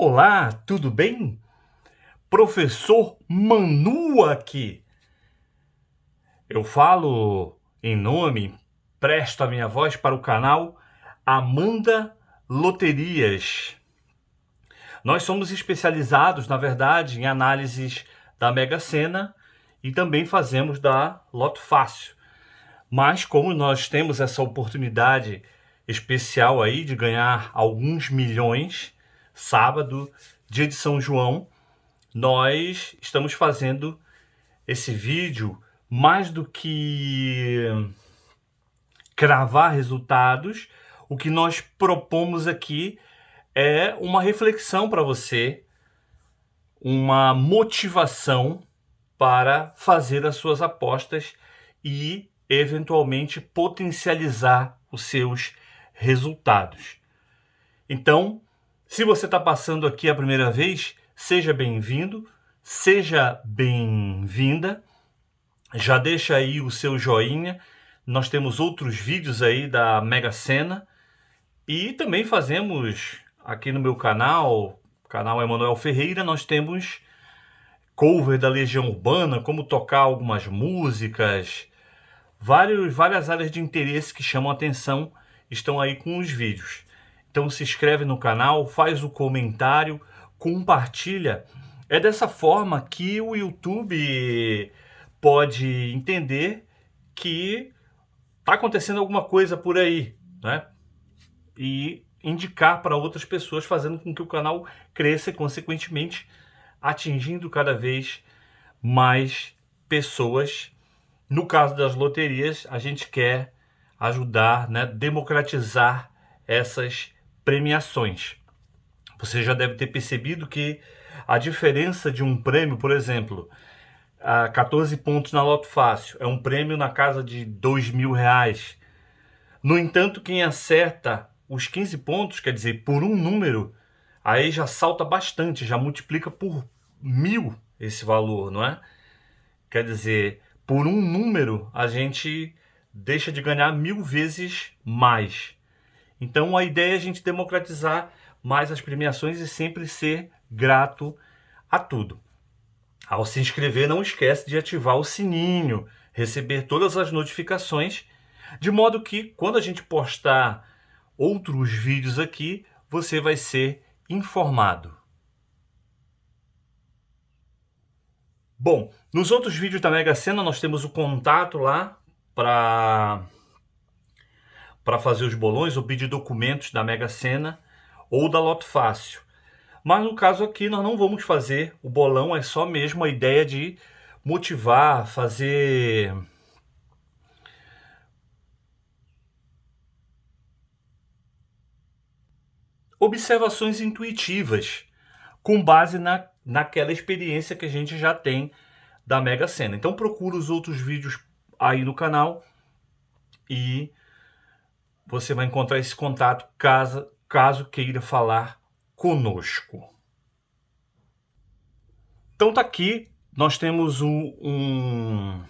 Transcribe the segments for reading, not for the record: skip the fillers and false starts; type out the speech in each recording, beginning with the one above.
Olá, tudo bem? Professor Manu aqui. Eu falo em nome, presto a minha voz para o canal Amanda Loterias. Nós somos especializados, na verdade, em análises da Mega Sena e também fazemos da Loto Fácil. Mas como nós temos essa oportunidade especial aí de ganhar alguns milhões, sábado, dia de São João, nós estamos fazendo esse vídeo mais do que cravar resultados. O que nós propomos aqui é uma reflexão para você, uma motivação para fazer as suas apostas e eventualmente potencializar os seus resultados. Então, se você está passando aqui a primeira vez, seja bem-vindo, seja bem-vinda. Já deixa aí o seu joinha. Nós temos outros vídeos aí da Mega Sena e também fazemos aqui no meu canal Emanuel Ferreira, nós temos cover da Legião Urbana, como tocar algumas músicas, várias áreas de interesse que chamam a atenção estão aí com os vídeos. Então se inscreve no canal, faz o comentário, compartilha. É dessa forma que o YouTube pode entender que está acontecendo alguma coisa por aí, né? E indicar para outras pessoas, fazendo com que o canal cresça e, consequentemente, atingindo cada vez mais pessoas. No caso das loterias, a gente quer ajudar, né, democratizar essas premiações. Você já deve ter percebido que a diferença de um prêmio, por exemplo, 14 pontos na Loto Fácil, é um prêmio na casa de R$ 2.000. No entanto, quem acerta os 15 pontos, quer dizer, por um número, aí já salta bastante, já multiplica por 1.000 esse valor, não é? Quer dizer, por um número, a gente deixa de ganhar 1.000 vezes mais. Então, a ideia é a gente democratizar mais as premiações e sempre ser grato a tudo. Ao se inscrever, não esquece de ativar o sininho, receber todas as notificações, de modo que, quando a gente postar outros vídeos aqui, você vai ser informado. Bom, nos outros vídeos da Mega Sena nós temos o contato lá para fazer os bolões ou pedir documentos da Mega Sena ou da Loto Fácil. Mas no caso aqui nós não vamos fazer o bolão, é só mesmo a ideia de motivar, fazer observações intuitivas com base naquela experiência que a gente já tem da Mega Sena. Então procura os outros vídeos aí no canal e você vai encontrar esse contato caso queira falar conosco. Então tá aqui, nós temos uma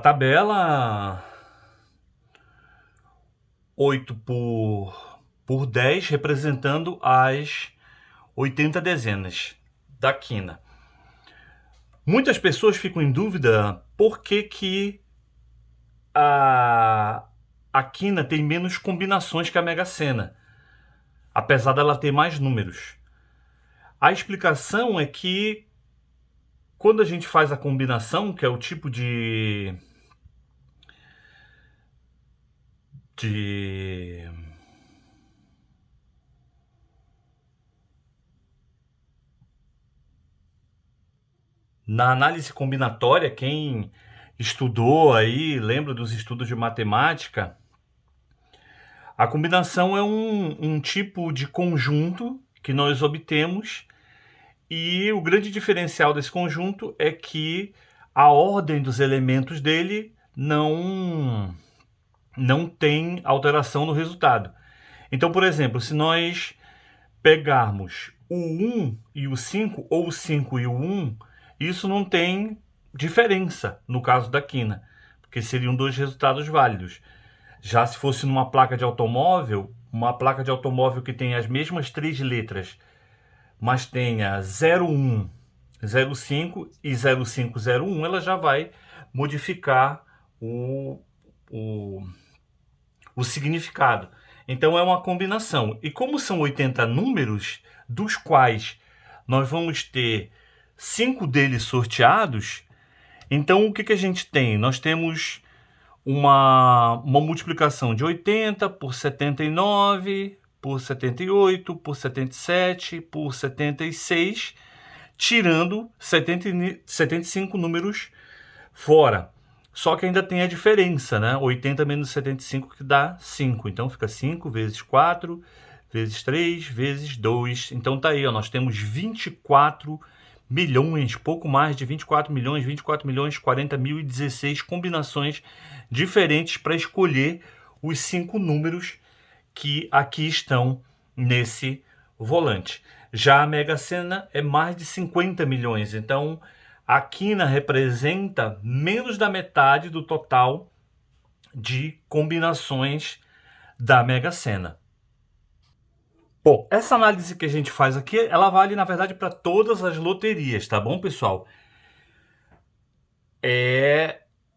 tabela 8 por 10, representando as 80 dezenas da quina. Muitas pessoas ficam em dúvida por que a quina tem menos combinações que a Mega Sena, apesar dela ter mais números. A explicação é que quando a gente faz a combinação, que é o tipo na análise combinatória, quem estudou aí, lembra dos estudos de matemática, a combinação é um tipo de conjunto que nós obtemos e o grande diferencial desse conjunto é que a ordem dos elementos dele não tem alteração no resultado. Então, por exemplo, se nós pegarmos o 1 e o 5, ou o 5 e o 1, isso não tem diferença no caso da quina, porque seriam dois resultados válidos. Já se fosse numa placa de automóvel, uma placa de automóvel que tem as mesmas 3 letras, mas tenha 01, 05 e 0501, ela já vai modificar o significado. Então é uma combinação. E como são 80 números, dos quais nós vamos ter 5 deles sorteados, então o que a gente tem? Nós temos uma multiplicação de 80 por 79, por 78, por 77, por 76, tirando 75 números fora. Só que ainda tem a diferença, né? 80 menos 75 que dá 5. Então fica 5 vezes 4, vezes 3, vezes 2. Então tá aí, ó, nós temos 24 milhões, pouco mais de 24 milhões, 40.016 combinações diferentes para escolher os 5 números que aqui estão nesse volante. Já a Mega Sena é mais de 50 milhões, então a quina representa menos da metade do total de combinações da Mega Sena. Bom, essa análise que a gente faz aqui, ela vale, na verdade, para todas as loterias, tá bom, pessoal?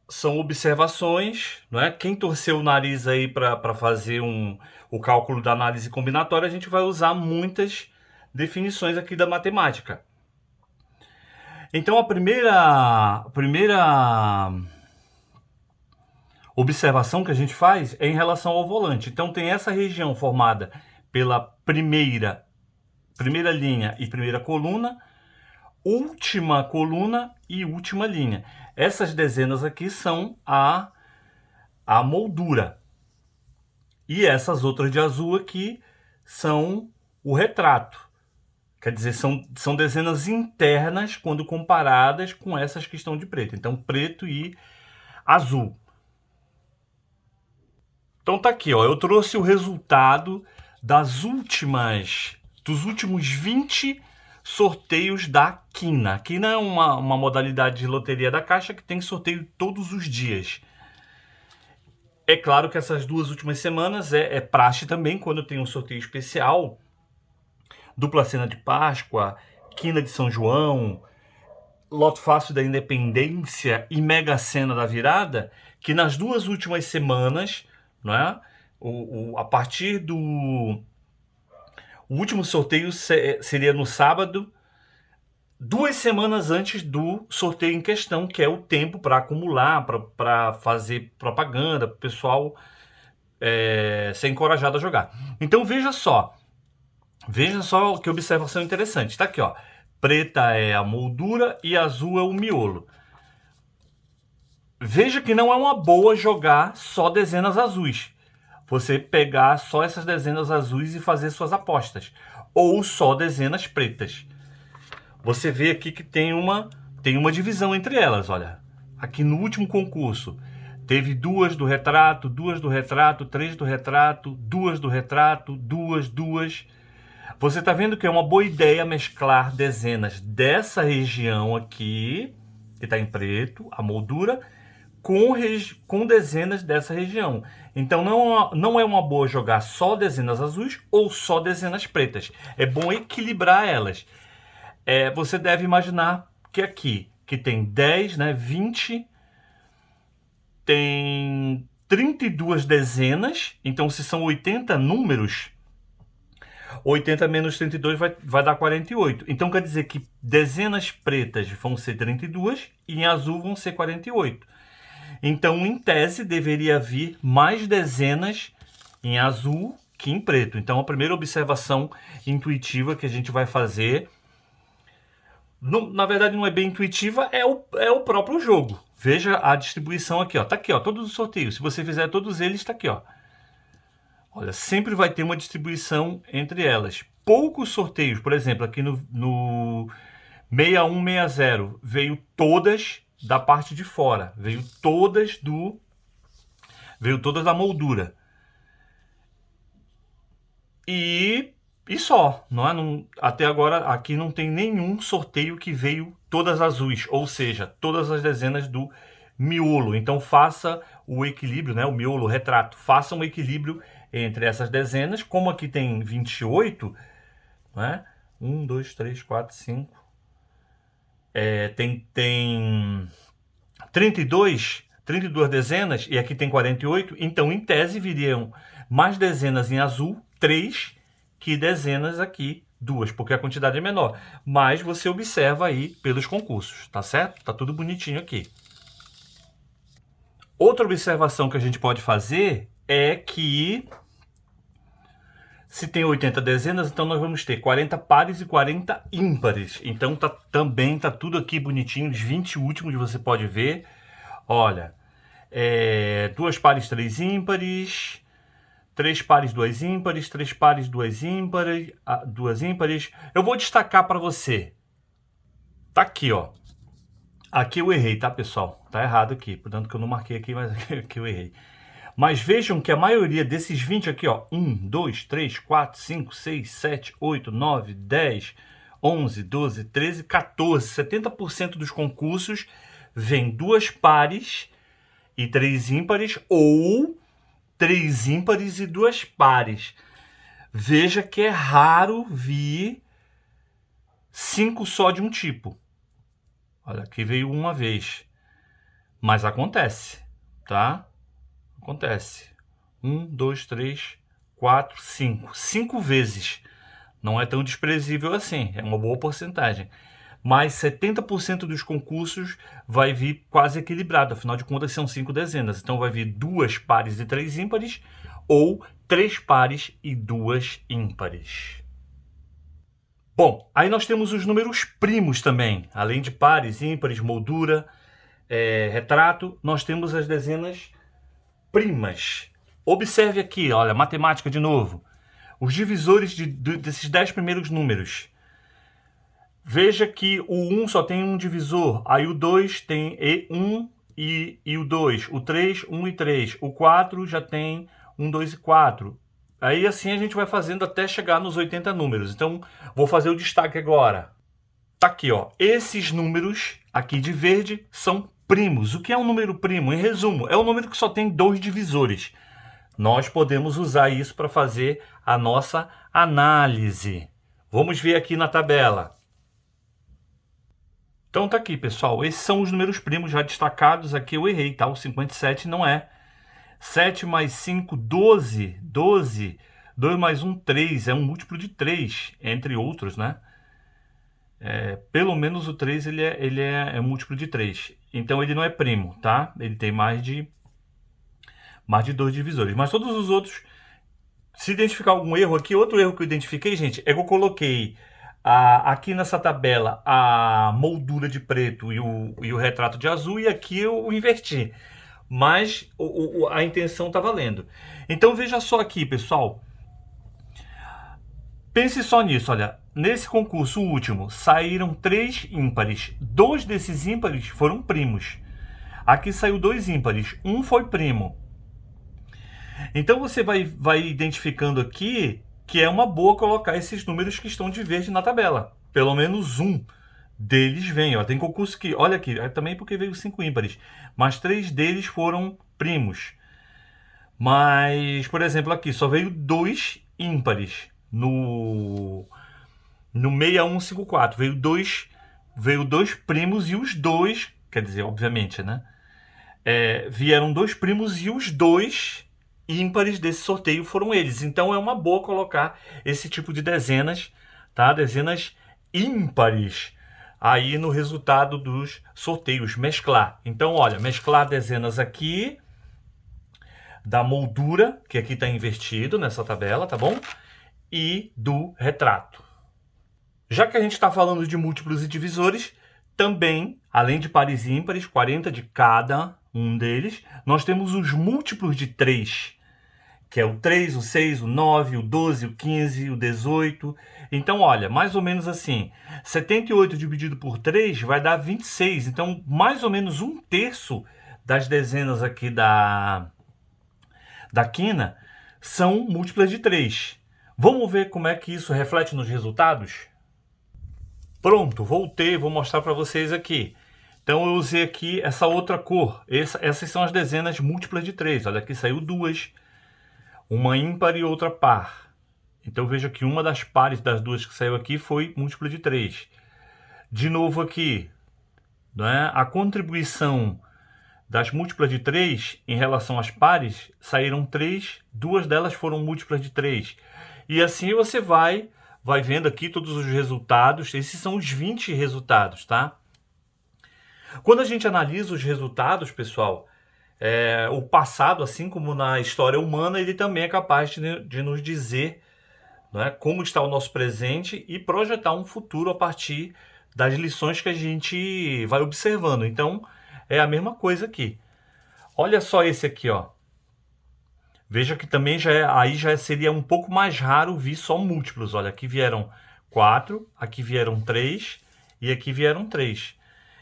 São observações, não é? Quem torceu o nariz aí para fazer o cálculo da análise combinatória, a gente vai usar muitas definições aqui da matemática. Então, a primeira observação que a gente faz é em relação ao volante. Então, tem essa região formada pela primeira linha e primeira coluna, última coluna e última linha. Essas dezenas aqui são a moldura. E essas outras de azul aqui são o retrato. Quer dizer, são dezenas internas quando comparadas com essas que estão de preto. Então, preto e azul. Então tá aqui, ó. Eu trouxe o resultado dos últimos 20 sorteios da quina. A quina é uma modalidade de loteria da Caixa que tem sorteio todos os dias. É claro que essas 2 últimas semanas é praxe também, quando tem um sorteio especial, dupla cena de Páscoa, quina de São João, loto fácil da Independência e Mega Sena da Virada, que nas 2 últimas semanas, né, a partir do... O último sorteio seria no sábado, 2 semanas antes do sorteio em questão, que é o tempo para acumular, para fazer propaganda, para o pessoal ser encorajado a jogar. Então veja só que observação interessante. Está aqui, ó. Preta é a moldura e azul é o miolo. Veja que não é uma boa jogar só dezenas azuis. Você pegar só essas dezenas azuis e fazer suas apostas. Ou só dezenas pretas. Você vê aqui que tem uma divisão entre elas, olha. Aqui no último concurso, teve 2 do retrato, 2 do retrato, 3 do retrato, 2 do retrato, 2. Você está vendo que é uma boa ideia mesclar dezenas dessa região aqui, que está em preto, a moldura, com dezenas dessa região. Então não é uma boa jogar só dezenas azuis ou só dezenas pretas. É bom equilibrar elas. Você deve imaginar que aqui, que tem 10, né, 20, tem 32 dezenas. Então, se são 80 números, 80 menos 32 vai dar 48. Então, quer dizer que dezenas pretas vão ser 32 e em azul vão ser 48. Então, em tese, deveria vir mais dezenas em azul que em preto. Então, a primeira observação intuitiva que a gente vai fazer, na verdade não é bem intuitiva, é o próprio jogo. Veja a distribuição aqui, ó. Tá aqui, ó, todos os sorteios. Se você fizer todos eles, tá aqui, ó. Olha, sempre vai ter uma distribuição entre elas. Poucos sorteios, por exemplo, aqui no 6160, veio todas da parte de fora. Veio todas da moldura. E só, não é? Até agora aqui não tem nenhum sorteio que veio todas azuis, ou seja, todas as dezenas do miolo. Então faça o equilíbrio, né? O miolo, o retrato, faça um equilíbrio entre essas dezenas. Como aqui tem 28, né? 1, 2, 3, 4, 5. Tem 32 dezenas e aqui tem 48. Então, em tese, viriam mais dezenas em azul, 3, que dezenas aqui, 2, porque a quantidade é menor. Mas você observa aí pelos concursos, tá certo? Tá tudo bonitinho aqui. Outra observação que a gente pode fazer é que se tem 80 dezenas, então nós vamos ter 40 pares e 40 ímpares. Então também tá tudo aqui bonitinho, os 20 últimos você pode ver. Olha, 2 pares, 3 ímpares, 3 pares, 2 ímpares, 3 pares, 2 ímpares, 2 ímpares. Eu vou destacar para você. Tá aqui, ó. Aqui eu errei, tá, pessoal? Tá errado aqui, portanto que eu não marquei aqui, mas aqui eu errei. Mas vejam que a maioria desses 20 aqui, ó, 1, 2, 3, 4, 5, 6, 7, 8, 9, 10, 11, 12, 13, 14, 70% dos concursos vem 2 pares e 3 ímpares ou 3 ímpares e 2 pares. Veja que é raro vir 5 só de um tipo. Olha, aqui veio uma vez. Mas acontece, tá? Acontece. 1, 2, 3, 4, 5. 5 vezes. Não é tão desprezível assim. É uma boa porcentagem. Mas 70% dos concursos vai vir quase equilibrado. Afinal de contas, são 5 dezenas. Então, vai vir 2 pares e 3 ímpares ou 3 pares e 2 ímpares. Bom, aí nós temos os números primos também. Além de pares, ímpares, moldura, retrato, nós temos as dezenas primas. Observe aqui, olha, matemática de novo. Os divisores desses 10 primeiros números. Veja que o 1 só tem um divisor. Aí o 2 tem 1 e o 2. O 3, 1 e 3. O 4 já tem 1, 2 e 4. Aí assim a gente vai fazendo até chegar nos 80 números. Então, vou fazer o destaque agora. Tá aqui, ó. Esses números aqui de verde são primos. O que é um número primo? Em resumo, é um número que só tem 2 divisores. Nós podemos usar isso para fazer a nossa análise. Vamos ver aqui na tabela. Então tá aqui, pessoal. Esses são os números primos já destacados. Aqui eu errei, tá? O 57 não é. 7 mais 5, 12. 12. 2 mais 1, 3. É um múltiplo de 3, entre outros, né? Pelo menos o 3 ele é múltiplo de 3. Então ele não é primo, tá? Ele tem mais de 2 divisores. Mas todos os outros, se identificar algum erro aqui, outro erro que eu identifiquei, gente, é que eu coloquei aqui nessa tabela a moldura de preto e o retrato de azul, e aqui eu inverti. Mas a intenção está valendo. Então veja só aqui, pessoal. Pense só nisso, olha. Nesse concurso último, saíram 3 ímpares. 2 desses ímpares foram primos. Aqui saiu 2 ímpares. Um foi primo. Então você vai identificando aqui que é uma boa colocar esses números que estão de verde na tabela. Pelo menos um deles vem. Ó. Tem concurso que, olha aqui, também porque veio 5 ímpares. Mas 3 deles foram primos. Mas, por exemplo, aqui só veio 2 ímpares. No 6154 veio 2 primos e os 2, quer dizer, obviamente, né? Vieram 2 primos e os 2 ímpares desse sorteio foram eles. Então é uma boa colocar esse tipo de dezenas, tá? Dezenas ímpares aí no resultado dos sorteios, mesclar. Então, olha, mesclar dezenas aqui da moldura, que aqui está invertido nessa tabela, tá bom? E do retrato. Já que a gente está falando de múltiplos e divisores, também, além de pares e ímpares, 40 de cada um deles, nós temos os múltiplos de 3, que é o 3, o 6, o 9, o 12, o 15, o 18. Então, olha, mais ou menos assim, 78 dividido por 3 vai dar 26. Então, mais ou menos 1/3 das dezenas aqui da quina são múltiplas de 3. Vamos ver como é que isso reflete nos resultados? Pronto, voltei, vou mostrar para vocês aqui. Então eu usei aqui essa outra cor. Essas são as dezenas múltiplas de 3. Olha, aqui saiu 2. uma ímpar e outra par. Então veja que uma das pares das duas que saiu aqui foi múltipla de 3. De novo aqui, né, a contribuição das múltiplas de 3 em relação às pares, saíram 3, duas delas foram múltiplas de 3. E assim você vai vendo aqui todos os resultados. Esses são os 20 resultados, tá? Quando a gente analisa os resultados, pessoal, o passado, assim como na história humana, ele também é capaz de nos dizer, né, como está o nosso presente e projetar um futuro a partir das lições que a gente vai observando. Então, é a mesma coisa aqui. Olha só esse aqui, ó. Veja que também aí já seria um pouco mais raro vir só múltiplos. Olha, aqui vieram 4, aqui vieram 3 e aqui vieram 3.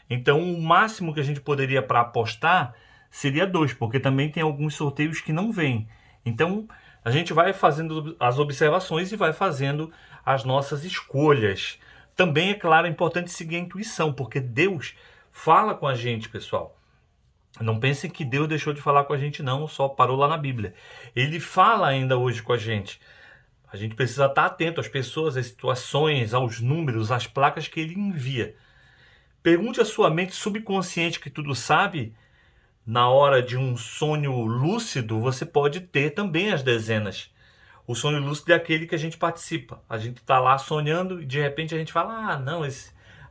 Então, o máximo que a gente poderia para apostar seria 2, porque também tem alguns sorteios que não vêm. Então, a gente vai fazendo as observações e vai fazendo as nossas escolhas. Também, é claro, é importante seguir a intuição, porque Deus fala com a gente, pessoal. Não pensem que Deus deixou de falar com a gente, não, só parou lá na Bíblia. Ele fala ainda hoje com a gente. A gente precisa estar atento às pessoas, às situações, aos números, às placas que ele envia. Pergunte à sua mente subconsciente que tudo sabe. Na hora de um sonho lúcido, você pode ter também as dezenas. O sonho lúcido é aquele que a gente participa. A gente está lá sonhando e de repente a gente fala, não,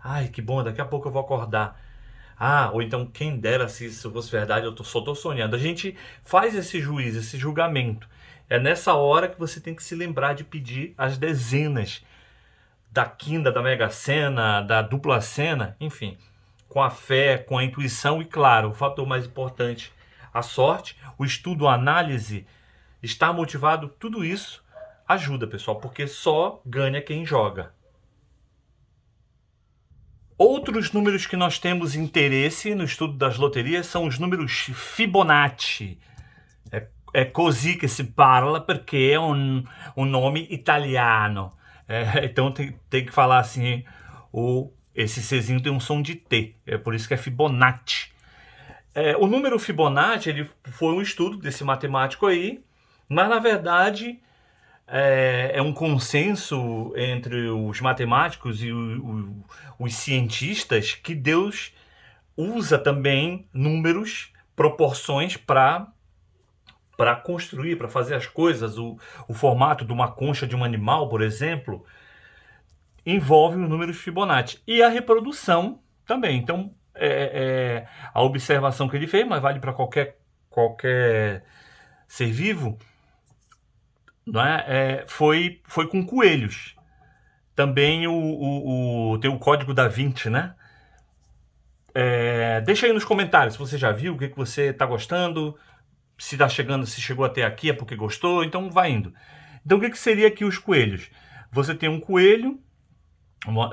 ai, que bom, daqui a pouco eu vou acordar. Ou então, quem dera se isso fosse verdade, eu só estou sonhando. A gente faz esse juízo, esse julgamento. É nessa hora que você tem que se lembrar de pedir as dezenas da quinta, da Mega Sena, da dupla Sena, enfim, com a fé, com a intuição e, claro, o fator mais importante, a sorte, o estudo, a análise, estar motivado, tudo isso ajuda, pessoal, porque só ganha quem joga. Outros números que nós temos interesse no estudo das loterias são os números Fibonacci. É così che si parla perché é um nome italiano. Então tem que falar assim, esse Czinho tem um som de T, é por isso que é Fibonacci. O número Fibonacci ele foi um estudo desse matemático aí, mas na verdade é um consenso entre os matemáticos e os cientistas que Deus usa também números, proporções para construir, para fazer as coisas. O formato de uma concha de um animal, por exemplo, envolve os números Fibonacci. E a reprodução também. Então, a observação que ele fez, mas vale para qualquer ser vivo, não é? Foi com coelhos. Também tem o código da Vinci, né? Deixa aí nos comentários se você já viu, o que você está gostando, se está chegando, se chegou até aqui é porque gostou, então vai indo. Então o que seria aqui os coelhos? Você tem um coelho,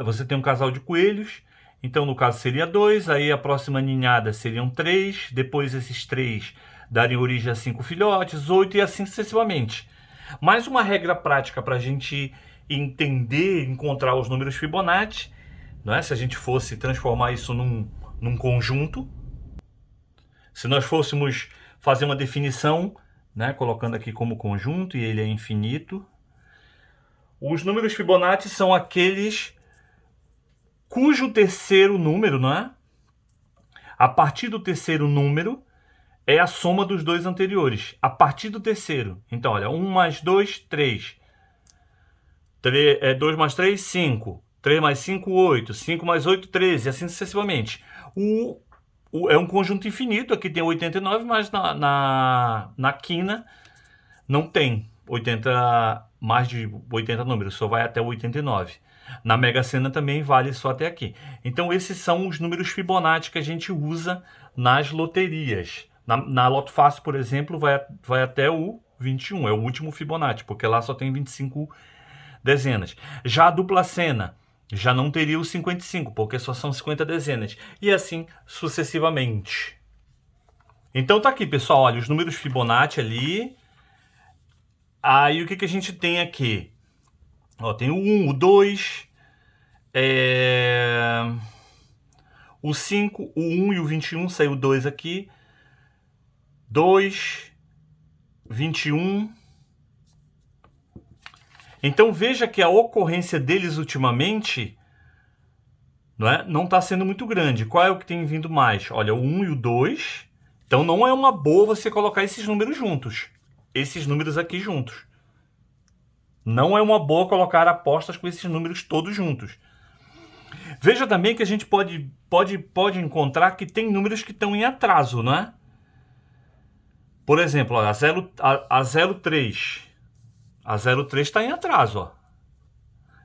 você tem um casal de coelhos, então no caso seria 2, aí a próxima ninhada seriam 3, depois esses 3 dariam origem a 5 filhotes, 8 e assim sucessivamente. Mais uma regra prática para a gente entender, encontrar os números Fibonacci, não é? Se a gente fosse transformar isso num conjunto, se nós fôssemos fazer uma definição, né, colocando aqui como conjunto, e ele é infinito, os números Fibonacci são aqueles cujo terceiro número, não é? A partir do terceiro número é a soma dos dois anteriores. A partir do terceiro. Então, olha, 1 mais 2, 3. 2 mais 3, 5. 3 mais 5, 8. 5 mais 8, 13. Assim sucessivamente. É um conjunto infinito. Aqui tem 89, mas na quina não tem mais de 80 números. Só vai até 89. Na Mega Sena também vale só até aqui. Então, esses são os números Fibonacci que a gente usa nas loterias. Na Loto Fácil, por exemplo, vai até o 21, é o último Fibonacci, porque lá só tem 25 dezenas. Já a dupla Sena já não teria os 55, porque só são 50 dezenas. E assim sucessivamente. Então tá aqui, pessoal, olha, os números Fibonacci ali. Aí o que a gente tem aqui? Ó, tem o 1, o 2, o 5, o 1 e o 21, saiu 2 aqui. 2, 21, Então veja que a ocorrência deles ultimamente não está sendo muito grande. Qual é o que tem vindo mais? Olha, o 1 e o 2. Então não é uma boa você colocar esses números juntos. Esses números aqui juntos. Não é uma boa colocar apostas com esses números todos juntos. Veja também que a gente pode encontrar que tem números que estão em atraso, não é? Por exemplo, ó, a 03. A 03 está em atraso. Ó.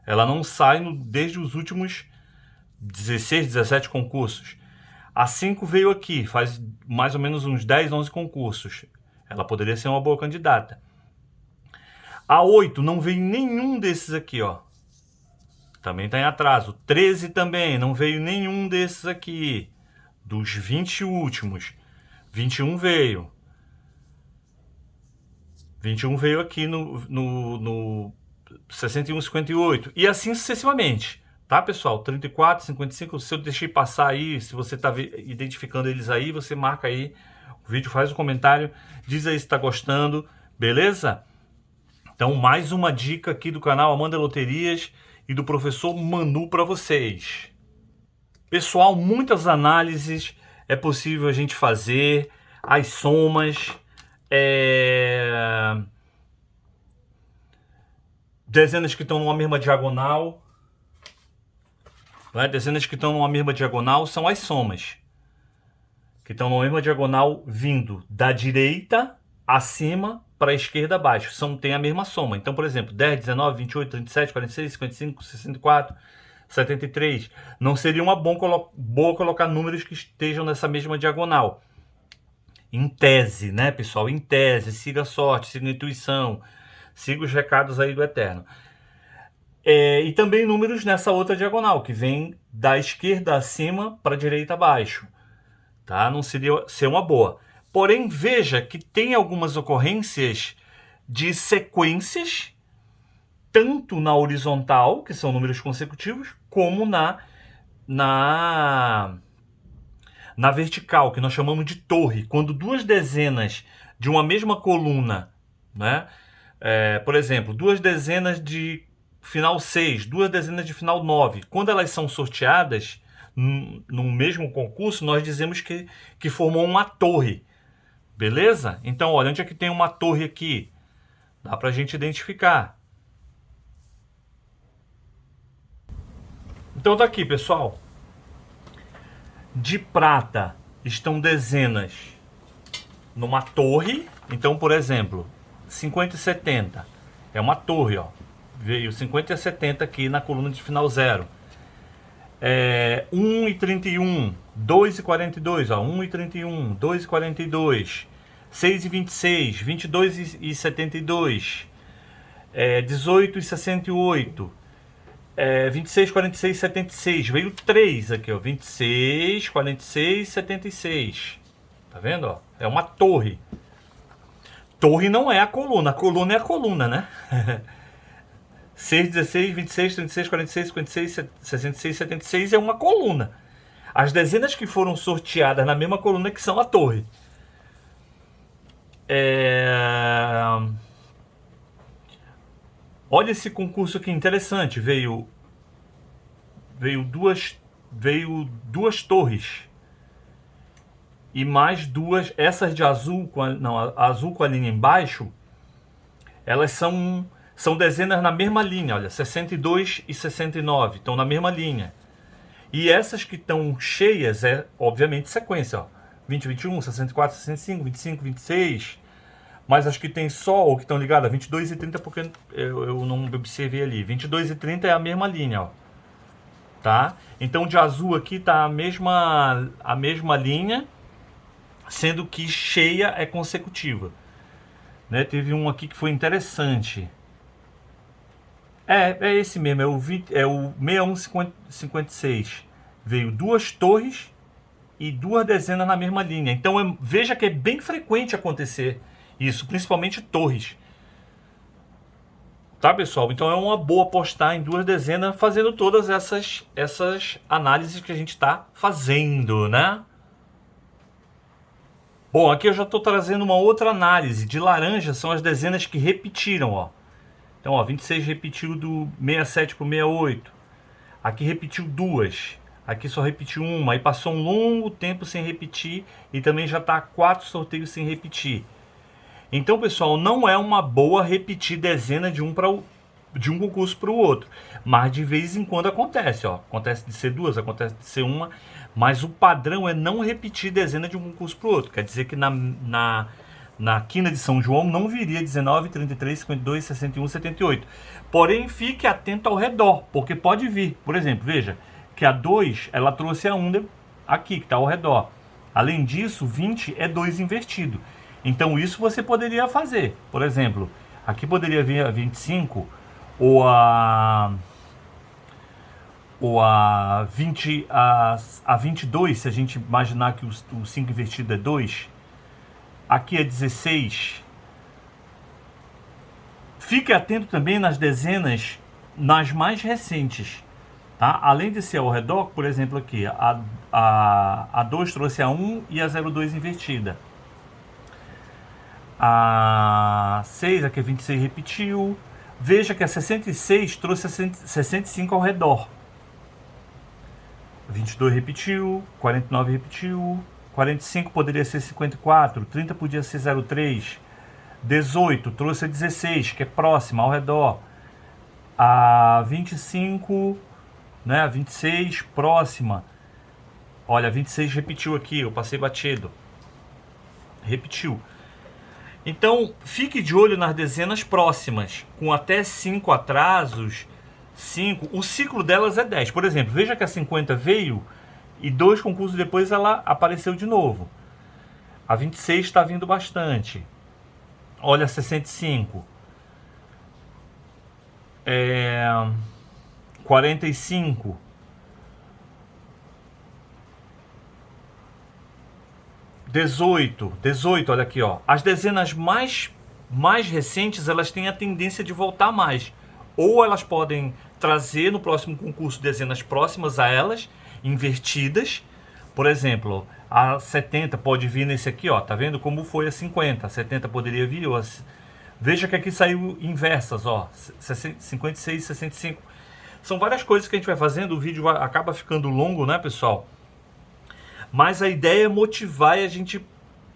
Ela não sai desde os últimos 16, 17 concursos. A 5 veio aqui, faz mais ou menos uns 10, 11 concursos. Ela poderia ser uma boa candidata. A 8 não veio nenhum desses aqui, ó. Também está em atraso. 13 também, não veio nenhum desses aqui. Dos 20 últimos. 21 veio. 21 veio aqui no 61, 58. E assim sucessivamente. Tá, pessoal? 34, 55. Se eu deixei passar aí, se você está identificando eles aí, você marca aí o vídeo, faz um comentário, diz aí se está gostando, beleza? Então, mais uma dica aqui do canal Amanda Loterias e do professor Manu para vocês. Pessoal, muitas análises é possível a gente fazer, as somas, dezenas que estão numa mesma diagonal. Dezenas que estão numa mesma diagonal são as somas. Que estão numa mesma diagonal vindo da direita acima para a esquerda abaixo. Tem a mesma soma. Então, por exemplo, 10, 19, 28, 37, 46, 55, 64, 73. Não seria uma boa colocar números que estejam nessa mesma diagonal. Em tese, né, pessoal? Em tese, siga a sorte, siga a intuição, siga os recados aí do Eterno. E também números nessa outra diagonal, que vem da esquerda acima para a direita abaixo. Tá? Não seria ser uma boa. Porém, veja que tem algumas ocorrências de sequências, tanto na horizontal, que são números consecutivos, como na vertical, que nós chamamos de torre. Quando duas dezenas de uma mesma coluna, né? Por exemplo, duas dezenas de final 6, duas dezenas de final 9. Quando elas são sorteadas no mesmo concurso, nós dizemos que formou uma torre. Beleza? Então, olha, onde é que tem uma torre aqui? Dá pra gente identificar. Então tá aqui, pessoal. De prata estão dezenas numa torre. Então, por exemplo, 50 e 70 é uma torre, ó. Veio 50 e 70 aqui na coluna de final 0. 1 e 31, 2 e 42, ó, 1 e 31, 2 e 42, 6 e 26, 22 e 72, 18 e 68, 26, 46, 76. Veio 3 aqui, ó, 26, 46, 76. Tá vendo, ó? É uma torre. Torre não é a coluna é a coluna, né? 6, 16, 26, 36, 46, 56, 66, 76 é uma coluna. As dezenas que foram sorteadas na mesma coluna que são a torre. Olha esse concurso aqui interessante. Veio duas torres. E mais duas. Essas de azul, azul com a linha embaixo, elas são dezenas na mesma linha, olha, 62 e 69, estão na mesma linha. E essas que estão cheias obviamente, sequência, ó. 20, 21, 64, 65, 25, 26. Mas as que tem só, ou que estão ligadas, 22 e 30, porque eu não observei ali. 22 e 30 é a mesma linha, ó. Tá? Então, de azul aqui tá a mesma linha, sendo que cheia é consecutiva. Né? Teve um aqui que foi interessante. É esse mesmo, é o 6156. Veio duas torres e duas dezenas na mesma linha. Então veja que é bem frequente acontecer isso, principalmente torres. Tá, pessoal? Então é uma boa apostar em duas dezenas, fazendo todas essas análises que a gente está fazendo, né? Bom, aqui eu já estou trazendo uma outra análise. De laranja são as dezenas que repetiram, ó. Então, ó, 26 repetiu do 67 para o 68. Aqui repetiu duas. Aqui só repetiu uma. Aí passou um longo tempo sem repetir. E também já está 4 sorteios sem repetir. Então, pessoal, não é uma boa repetir dezena de um concurso para o outro. Mas de vez em quando acontece, ó. Acontece de ser duas, acontece de ser uma. Mas o padrão é não repetir dezena de um concurso para o outro. Quer dizer que na quina de São João não viria 19, 33, 52, 61, 78. Porém, fique atento ao redor, porque pode vir. Por exemplo, veja que a 2, ela trouxe a 1 aqui, que está ao redor. Além disso, 20 é 2 invertido. Então, isso você poderia fazer. Por exemplo, aqui poderia vir a 25 ou a 22, se a gente imaginar que o 5 invertido é 2. Aqui é 16. Fique atento também nas dezenas, nas mais recentes. Tá? Além de ser ao redor, por exemplo, aqui, a 2 trouxe a 1 e a 02 invertida. A 6, aqui é 26, repetiu. Veja que a 66 trouxe a 65 ao redor. 22 repetiu, 49 repetiu, 45 poderia ser 54, 30 podia ser 03, 18 trouxe a 16, que é próxima, ao redor. A 25, né, a 26, próxima. Olha, a 26 repetiu aqui, eu passei batido. Repetiu. Então, fique de olho nas dezenas próximas, com até 5 atrasos. 5, o ciclo delas é 10. Por exemplo, veja que a 50 veio e 2 concursos depois ela apareceu de novo. A 26 está vindo bastante. Olha a 65. 45. 18, olha aqui, ó. As dezenas mais recentes, elas têm a tendência de voltar mais. Ou elas podem trazer no próximo concurso dezenas próximas a elas, invertidas. Por exemplo, a 70 pode vir nesse aqui, ó. Tá vendo como foi a 50? A 70 poderia vir. Veja que aqui saiu inversas, ó. 56, 65. São várias coisas que a gente vai fazendo. O vídeo acaba ficando longo, né, pessoal? Mas a ideia é motivar e a gente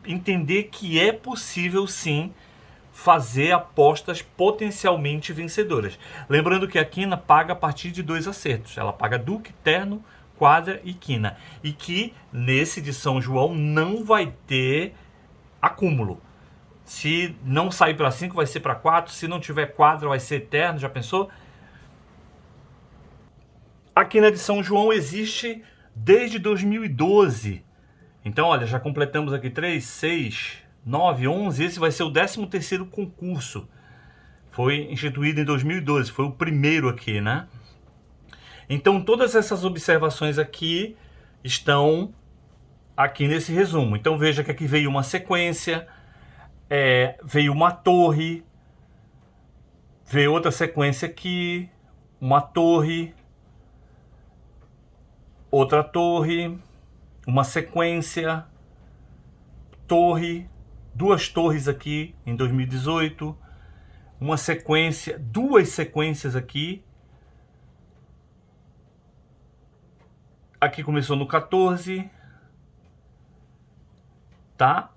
entender que é possível, sim, fazer apostas potencialmente vencedoras. Lembrando que a quina paga a partir de 2 acertos. Ela paga duque, terno, quadra e quina. E que nesse de São João não vai ter acúmulo. Se não sair para 5, vai ser para 4. Se não tiver quadra, vai ser terno. Já pensou? A quina de São João existe desde 2012. Então, olha, já completamos aqui 3, 6, 9, 11. Esse vai ser o 13º concurso. Foi instituído em 2012. Foi o primeiro aqui, né? Então, todas essas observações aqui estão aqui nesse resumo. Então, veja que aqui veio uma sequência, veio uma torre, veio outra sequência aqui, uma torre, outra torre, uma sequência, torre, 2 torres aqui em 2018, uma sequência, 2 sequências aqui. Aqui começou no 14, tá?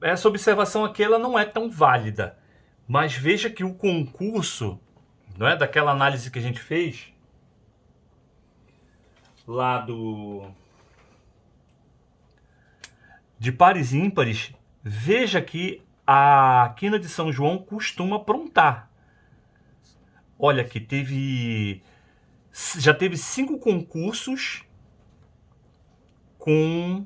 Essa observação aqui ela não é tão válida, mas veja que o concurso, não é, daquela análise que a gente fez lá de pares e ímpares, veja que a quina de São João costuma aprontar. Olha aqui, já teve 5 concursos com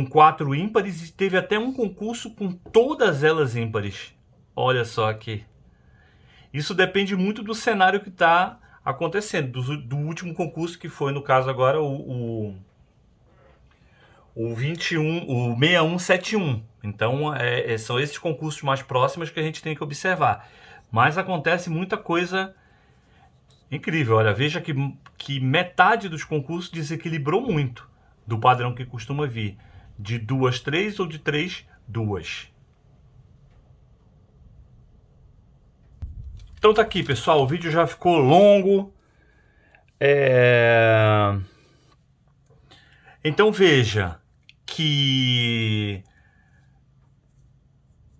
4 ímpares e teve até um concurso com todas elas ímpares. Olha só aqui. Isso depende muito do cenário que está acontecendo, do último concurso que foi, no caso agora, o 21, o 6171. Então, são esses concursos mais próximos que a gente tem que observar. Mas acontece muita coisa incrível. Olha, veja que metade dos concursos desequilibrou muito do padrão que costuma vir. De 2, 3 ou de 3, 2. Então tá aqui, pessoal, o vídeo já ficou longo. Então veja que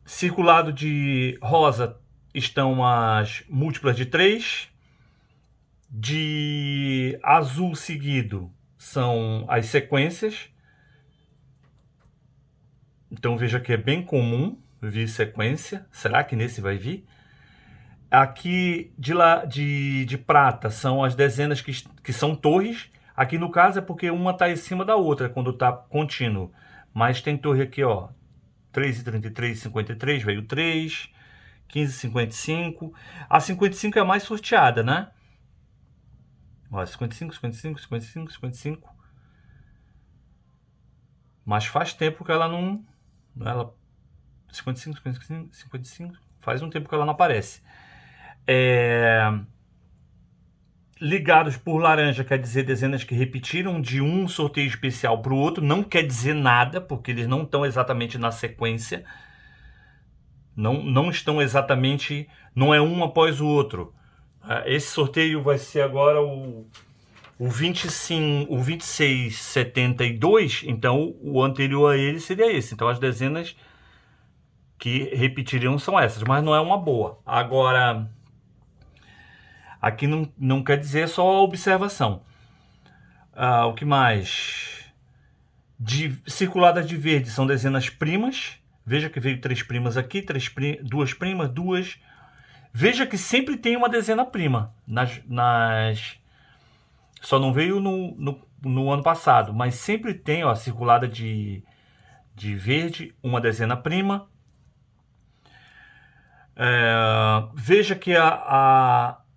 circulado de rosa estão as múltiplas de 3, de azul seguido são as sequências. Então veja que é bem comum vir sequência. Será que nesse vai vir? Aqui de prata são as dezenas que são torres. Aqui no caso é porque uma está em cima da outra quando está contínuo. Mas tem torre aqui, ó. 3,33, 53, veio 3. 15,55. A 55 é a mais sorteada, né? Ó, 55, 55, 55, 55. Mas faz tempo que ela não... Ela... 55, 55, 55. Faz um tempo que ela não aparece. Ligados por laranja quer dizer dezenas que repetiram de um sorteio especial para o outro. Não quer dizer nada, porque eles não estão exatamente na sequência. Não estão exatamente... Não é um após o outro. Esse sorteio vai ser agora o 2672. Então o anterior a ele seria esse. Então as dezenas que repetiriam são essas. Mas não é uma boa. Agora... Aqui não quer dizer só a observação. O que mais? Circuladas de verde são dezenas primas. Veja que veio 3 primas aqui, 2 primas, 2. Veja que sempre tem uma dezena prima. Só não veio no ano passado, mas sempre tem, ó, circulada de verde, uma dezena prima. Veja que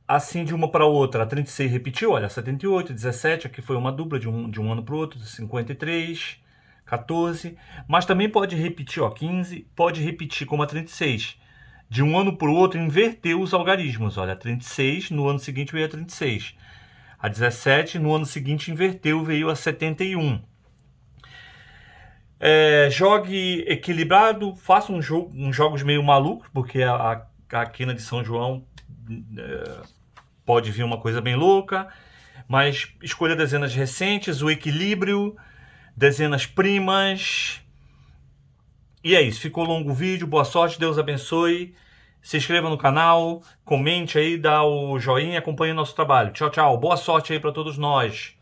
assim de uma para outra, a 36 repetiu, olha, 78, 17, aqui foi uma dupla de um ano para o outro, 53, 14, mas também pode repetir, ó, 15, pode repetir como a 36, de um ano para o outro, inverteu os algarismos, olha, a 36, no ano seguinte veio a 36, a 17, no ano seguinte inverteu, veio a 71. Jogue equilibrado, faça uns jogos meio malucos, porque a quina de São João pode vir uma coisa bem louca, mas escolha dezenas recentes, o equilíbrio, dezenas primas. E é isso, ficou longo o vídeo, boa sorte, Deus abençoe. Se inscreva no canal, comente aí, dá o joinha, acompanhe o nosso trabalho. Tchau, tchau, boa sorte aí para todos nós.